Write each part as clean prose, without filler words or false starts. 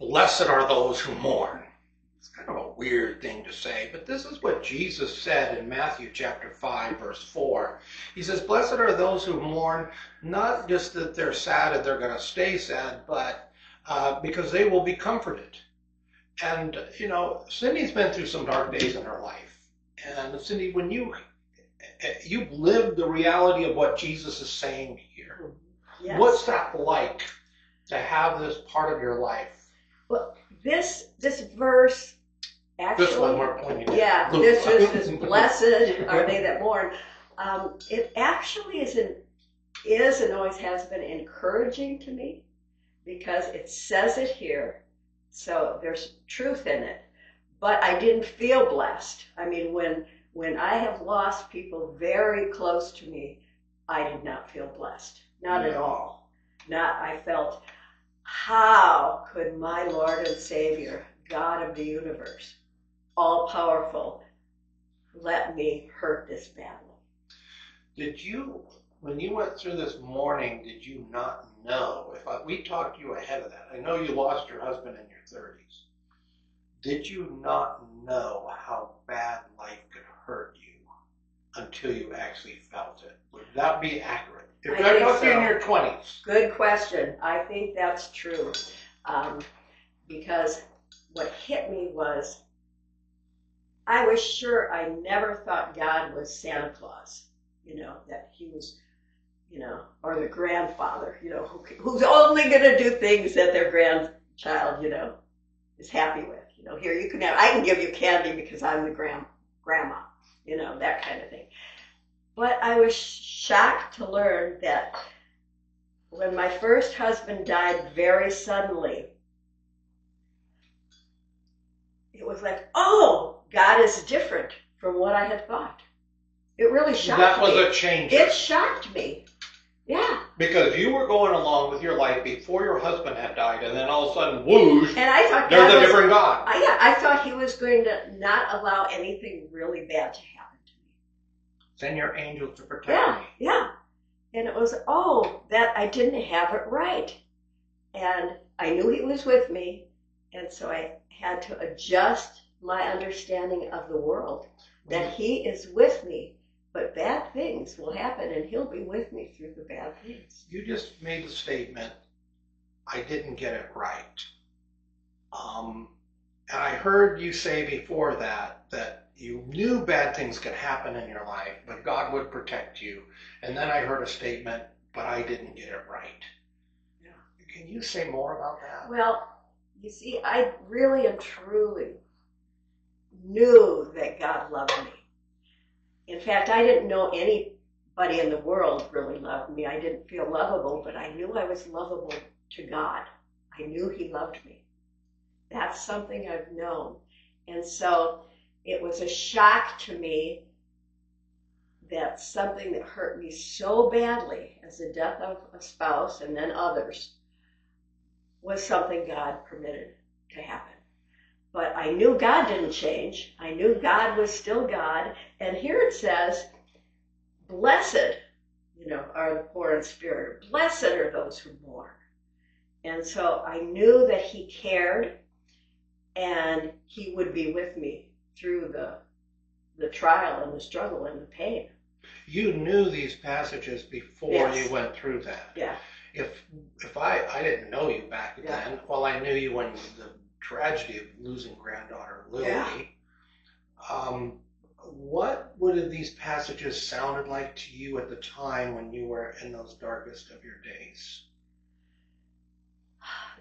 blessed are those who mourn. It's kind of a weird thing to say, but this is what Jesus said in Matthew chapter 5, verse 4. He says, blessed are those who mourn, not just that they're sad and they're going to stay sad, but because they will be comforted. And, you know, Cindy's been through some dark days in her life. And Cindy, when you've lived the reality of what Jesus is saying here, yes. What's that like to have this part of your life? Well, this verse actually, this one we're pointing at. Yeah, this is blessed are they that mourn. It actually is and always has been encouraging to me because it says it here, so there's truth in it. But I didn't feel blessed. I mean, when I have lost people very close to me, I did not feel blessed, not at all. I felt, how could my Lord and Savior, God of the universe, all-powerful, let me hurt this badly? Did you, when you went through this mourning, did you not know, we talked to you ahead of that, I know you lost your husband in your 30s. Did you not know how bad life could hurt you until you actually felt it? Would that be accurate? If I talked to you in your 20s. Good question. I think that's true. Because what hit me was, I was sure, I never thought God was Santa Claus, you know, that he was, you know, or the grandfather, you know, who's only going to do things that their grandchild, you know, is happy with. You know, here, I can give you candy because I'm the grandma, you know, that kind of thing. But I was shocked to learn that when my first husband died very suddenly, it was like, oh, God is different from what I had thought. It really shocked me. That was a change. It shocked me. Yeah. Because you were going along with your life before your husband had died, and then all of a sudden, whoosh, and I thought there's a different God. I thought he was going to not allow anything really bad to happen to me. Send your angels to protect me. Yeah. And it was, that I didn't have it right. And I knew he was with me, and so I had to adjust my understanding of the world, that he is with me. But bad things will happen, and he'll be with me through the bad things. You just made the statement, I didn't get it right. And I heard you say before that you knew bad things could happen in your life, but God would protect you. And then I heard a statement, but I didn't get it right. Yeah. Can you say more about that? Well, you see, I really and truly knew that God loved me. In fact, I didn't know anybody in the world really loved me. I didn't feel lovable, but I knew I was lovable to God. I knew he loved me. That's something I've known. And so it was a shock to me that something that hurt me so badly as the death of a spouse and then others was something God permitted to happen. But I knew God didn't change. I knew God was still God. And here it says, blessed, you know, are the poor in spirit. Blessed are those who mourn. And so I knew that he cared and he would be with me through the trial and the struggle and the pain. You knew these passages before you went through that. Yeah. If I didn't know you back then, well, I knew you when the tragedy of losing granddaughter Lily. Yeah. What would have these passages sounded like to you at the time when you were in those darkest of your days?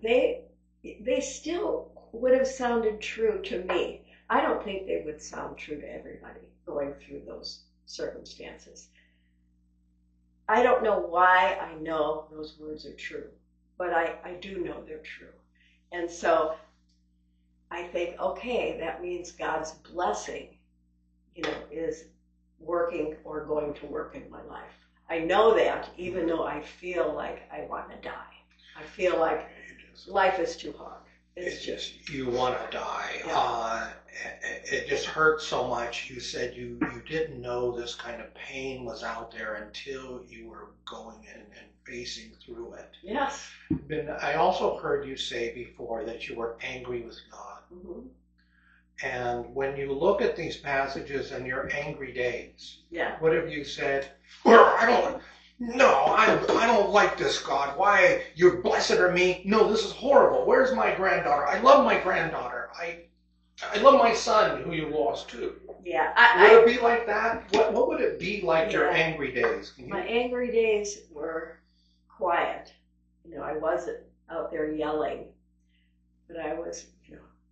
They still would have sounded true to me. I don't think they would sound true to everybody going through those circumstances. I don't know why I know those words are true, but I do know they're true. And so I think, okay, that means God's blessing, you know, is working or going to work in my life. I know that even though I feel like I want to die. I feel like life is too hard. It's just, you want to die. Yeah. It just hurts so much. You said you didn't know this kind of pain was out there until you were going in and facing through it. Yes. I also heard you say before that you were angry with God. Mm-hmm. And when you look at these passages and your angry days, Yeah. what have you said? I don't like this, God. Why? You're blessed are me? No, this is horrible. Where's my granddaughter? I love my granddaughter. I love my son who you lost too. Yeah. Would it be like that? What would it be like your Yeah. angry days? My angry days were quiet. I wasn't out there yelling, but I was,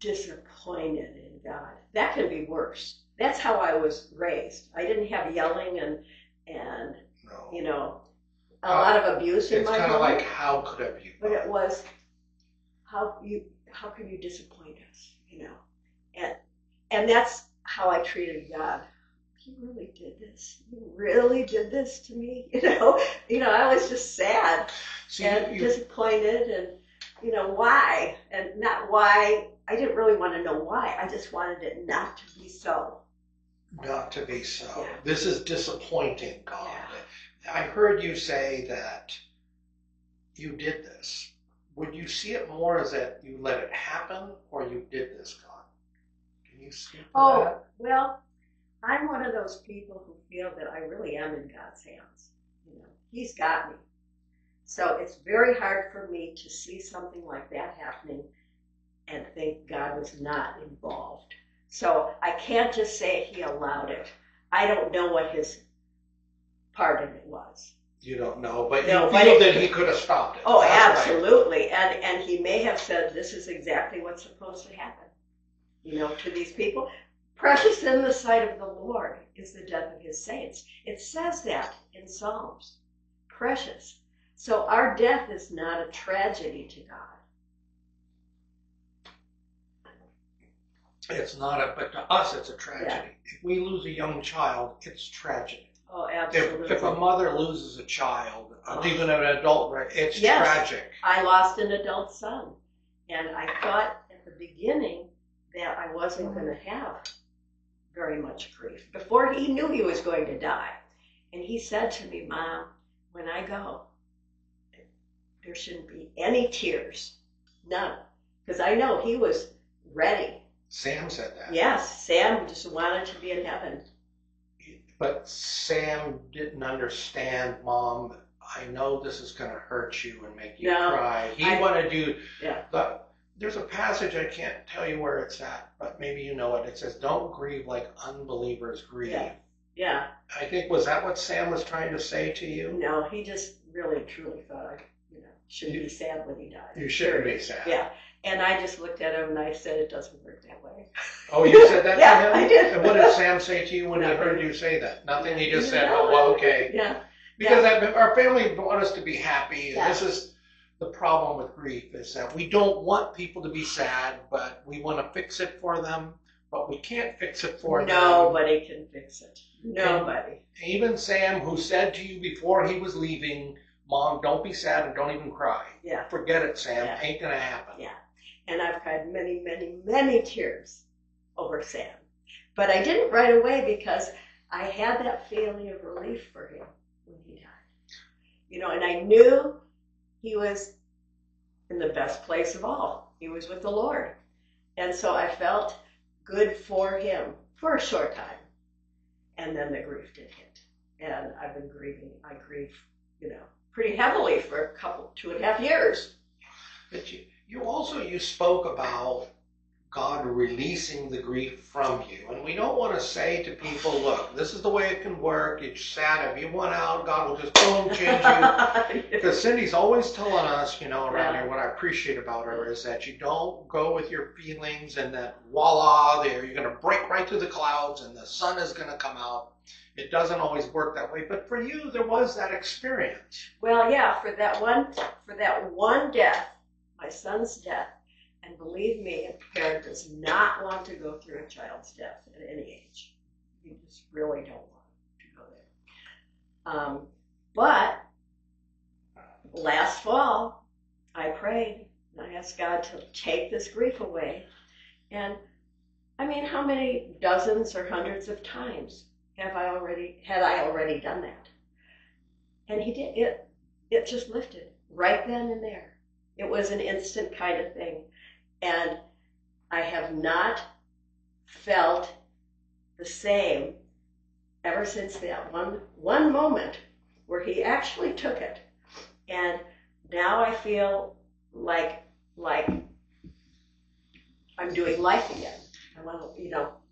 disappointed in God. That can be worse. That's how I was raised. I didn't have yelling and No. A lot of abuse in It's my kind of home. like, how could have you? But it was, how can you disappoint us? And that's how I treated God. He really did this. He really did this to me. I was just sad and disappointed, and why, and not why. I didn't really want to know why. I just wanted it not to be so. Not to be so. Yeah. This is disappointing, God. Yeah. I heard you say that you did this. Would you see it more as that you let it happen, or you did this, God? Can you speak to that? Well, I'm one of those people who feel that I really am in God's hands. He's got me. So it's very hard for me to see something like that happening and think God was not involved. So I can't just say he allowed it. I don't know what his part in it was. You don't know, but you feel that he could have stopped it. Oh, that's absolutely. Right. And he may have said, this is exactly what's supposed to happen, to these people. Precious in the sight of the Lord is the death of his saints. It says that in Psalms. Precious. So our death is not a tragedy to God. It's not but to us it's a tragedy. Yeah. If we lose a young child, it's tragedy. Oh, absolutely. If a mother loses a child, even an adult, it's tragic. I lost an adult son, and I thought at the beginning that I wasn't going to have very much grief. Before he knew he was going to die, and he said to me, Mom, when I go, there shouldn't be any tears, none, because I know he was ready. Sam said that. Yes, Sam just wanted to be in heaven. But Sam didn't understand, Mom, I know this is going to hurt you and make you cry. He wanted you. Yeah. There's a passage, I can't tell you where it's at, but maybe you know it. It says, don't grieve like unbelievers grieve. Yeah. I think, was that what Sam was trying to say to you? No, he just really, truly thought I shouldn't be sad when he died. You shouldn't be sad. Yeah. And I just looked at him and I said, it doesn't work that way. Oh, you said that yeah, to him? I did. And what did Sam say to you when he heard you say that? Nothing? He just said, oh, well, okay. Yeah. Because our family want us to be happy. And this is the problem with grief, is that we don't want people to be sad, but we want to fix it for them. But we can't fix it for them. Nobody can fix it. Nobody. And even Sam, who said to you before he was leaving, Mom, don't be sad and don't even cry. Yeah. Forget it, Sam. Ain't going to happen. Yeah. And I've cried many, many, many tears over Sam. But I didn't right away because I had that feeling of relief for him when he died. And I knew he was in the best place of all. He was with the Lord. And so I felt good for him for a short time. And then the grief did hit. And I've been grieving. I grieve, pretty heavily for 2.5 years. But you spoke about God releasing the grief from you. And we don't want to say to people, look, this is the way it can work. It's sad. If you want out, God will just boom, change you. Because Cindy's always telling us, around here, what I appreciate about her is that you don't go with your feelings and that voila, you're going to break right through the clouds and the sun is going to come out. It doesn't always work that way. But for you, there was that experience. Well, yeah, for that one death, my son's death, and believe me, a parent does not want to go through a child's death at any age. You just really don't want to go there. But last fall, I prayed, And I asked God to take this grief away. And I mean, how many dozens or hundreds of times had I already done that? And he did it. It just lifted right then and there. It was an instant kind of thing. And I have not felt the same ever since that one moment where he actually took it. And now I feel like I'm doing life again. I want to,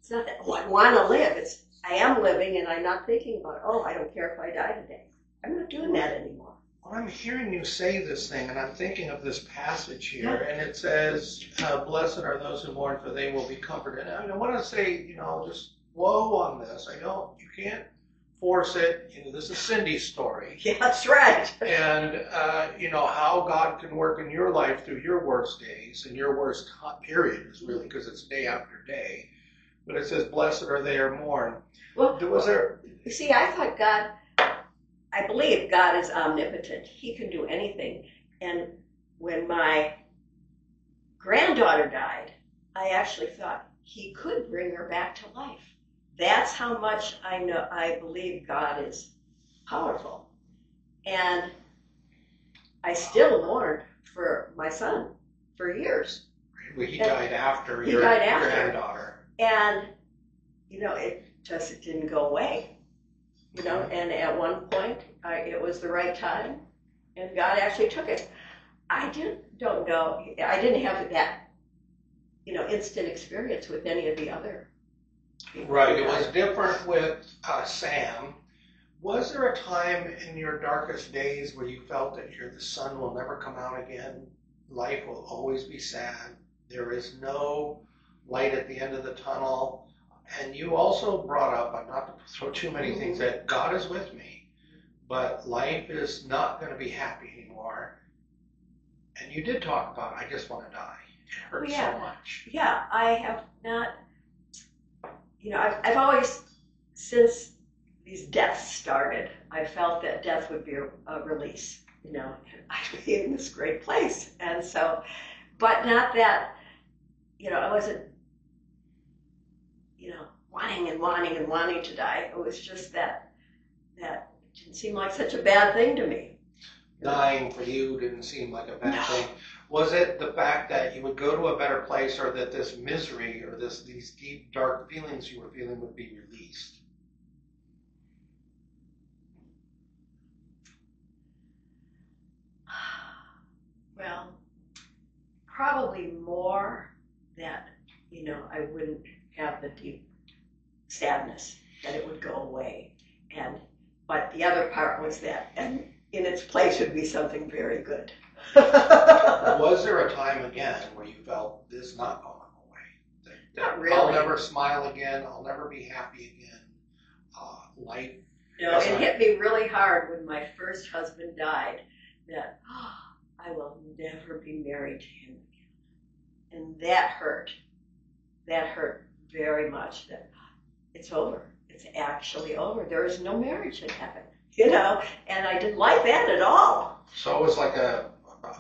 it's not that, I want to live. It's, I am living, and I'm not thinking about, oh, I don't care if I die today. I'm not doing that anymore. Well, I'm hearing you say this thing, and I'm thinking of this passage here, and it says, blessed are those who mourn, for they will be comforted. And I want to say, just whoa on this. You can't force it. This is Cindy's story. Yeah, that's right. And, how God can work in your life through your worst days, and your worst period is really because it's day after day. But it says, blessed are they who mourn. Well, there? You see, I believe God is omnipotent. He can do anything. And when my granddaughter died, I actually thought he could bring her back to life. That's how much I believe God is powerful. And I still mourned for my son for years. Well, he died after your granddaughter. And, it just didn't go away. And at one point, it was the right time, and God actually took it. I don't know. I didn't have that, instant experience with any of the other people. Right. It was different with Sam. Was there a time in your darkest days where you felt that the sun will never come out again? Life will always be sad. There is no light at the end of the tunnel. And you also brought up, not to throw too many things, that God is with me, but life is not going to be happy anymore. And you did talk about, I just want to die. It hurts so much. Yeah, I have not, I've always, since these deaths started, I felt that death would be a release, and I'd be in this great place. And so, but not that, I wasn't, wanting to die. It was just that didn't seem like such a bad thing to me. Dying for you didn't seem like a bad thing. Was it the fact that you would go to a better place, or that this misery or these deep, dark feelings you were feeling would be released? Well, probably more that, I wouldn't have the deep sadness, that it would go away. But the other part was that, and in its place would be something very good. Was there a time again where you felt this is not going away? Not really. I'll never smile again. I'll never be happy again. Life. No, it hit me really hard when my first husband died, that I will never be married to him again. And that hurt. That hurt very much, that it's over. It's actually over. There is no marriage in heaven, and I didn't like that at all. So it was like a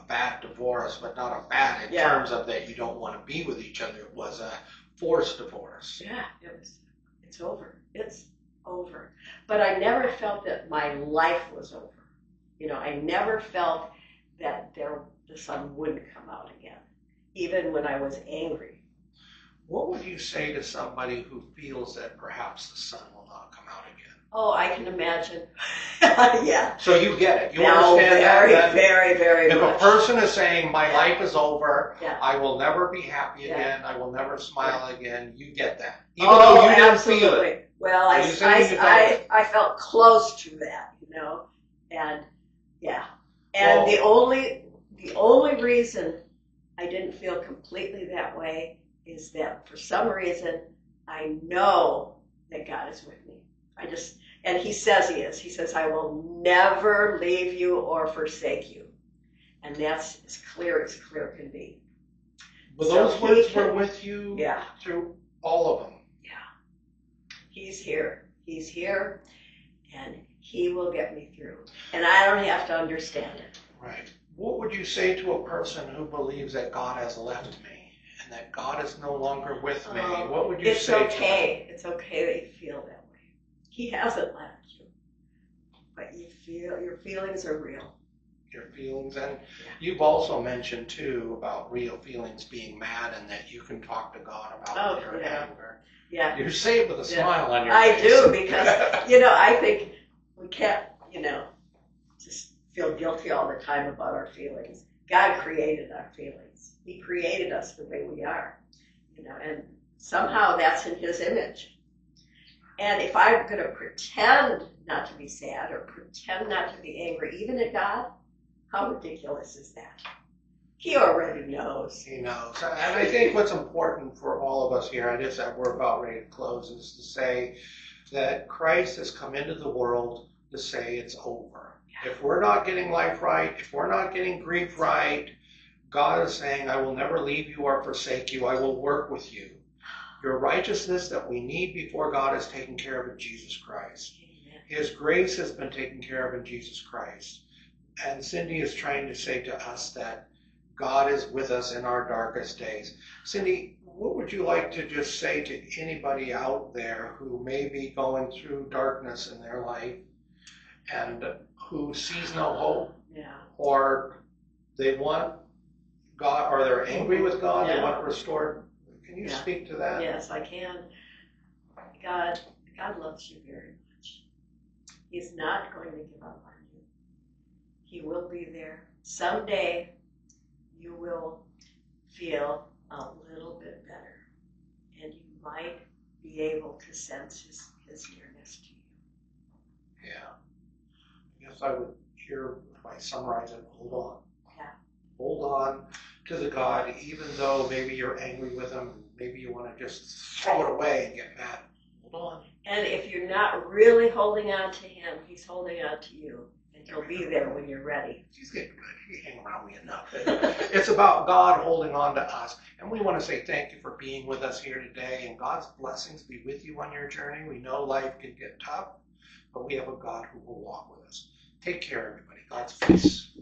bad divorce, but not a bad in terms of that you don't want to be with each other. It was a forced divorce. Yeah, it's over. It's over. But I never felt that my life was over. I never felt that the sun wouldn't come out again, even when I was angry. What would you say to somebody who feels that perhaps the sun will not come out again? Oh, I can imagine. Yeah. So you get it. You understand very, that? Very, very if much. If a person is saying, my life is over, yeah. I will never be happy again, I will never smile again, you get that. Even though you didn't feel it. Well, I felt close to that, and yeah. And the only reason I didn't feel completely that way is that for some reason I know that God is with me. And he says he is. He says, I will never leave you or forsake you. And that's as clear can be. But those words were with you through all of them. Yeah. He's here. He's here, and he will get me through. And I don't have to understand it. Right. What would you say to a person who believes that God has left me and that God is no longer with me? What would you say to them? It's okay that you feel that way. He hasn't left you. But your feelings are real. Your feelings, and you've also mentioned too about real feelings being mad, and that you can talk to God about your anger. Yeah. You say it with a smile on your I face. do, because I think we can't just feel guilty all the time about our feelings. God created our feelings. He created us the way we are, and somehow that's in His image. And if I'm going to pretend not to be sad or pretend not to be angry, even at God, how ridiculous is that? He already knows. He knows. And I think what's important for all of us here, and it's that we're about ready to close, is to say that Christ has come into the world to say it's over. Yeah. If we're not getting life right, if we're not getting grief right, God is saying, I will never leave you or forsake you. I will work with you. Your righteousness that we need before God is taken care of in Jesus Christ. Amen. His grace has been taken care of in Jesus Christ. And Cindy is trying to say to us that God is with us in our darkest days. Cindy, what would you like to just say to anybody out there who may be going through darkness in their life and who sees no hope? Yeah. Or they want God, or they're angry with God, they want it restored? Can you speak to that? Yes, I can. God loves you very much. He's not going to give up on you. He will be there. Someday you will feel a little bit better, and you might be able to sense his nearness to you. Yeah. I guess I would here, if I summarize it, hold on. Yeah. Hold on to the God, even though maybe you're angry with him, maybe you want to just throw it away and get mad. Hold on. And if you're not really holding on to him, he's holding on to you. And he'll be there when you're ready. He's getting ready. He hang around me enough. It's about God holding on to us. And we want to say thank you for being with us here today. And God's blessings be with you on your journey. We know life can get tough, but we have a God who will walk with us. Take care, everybody. God's peace.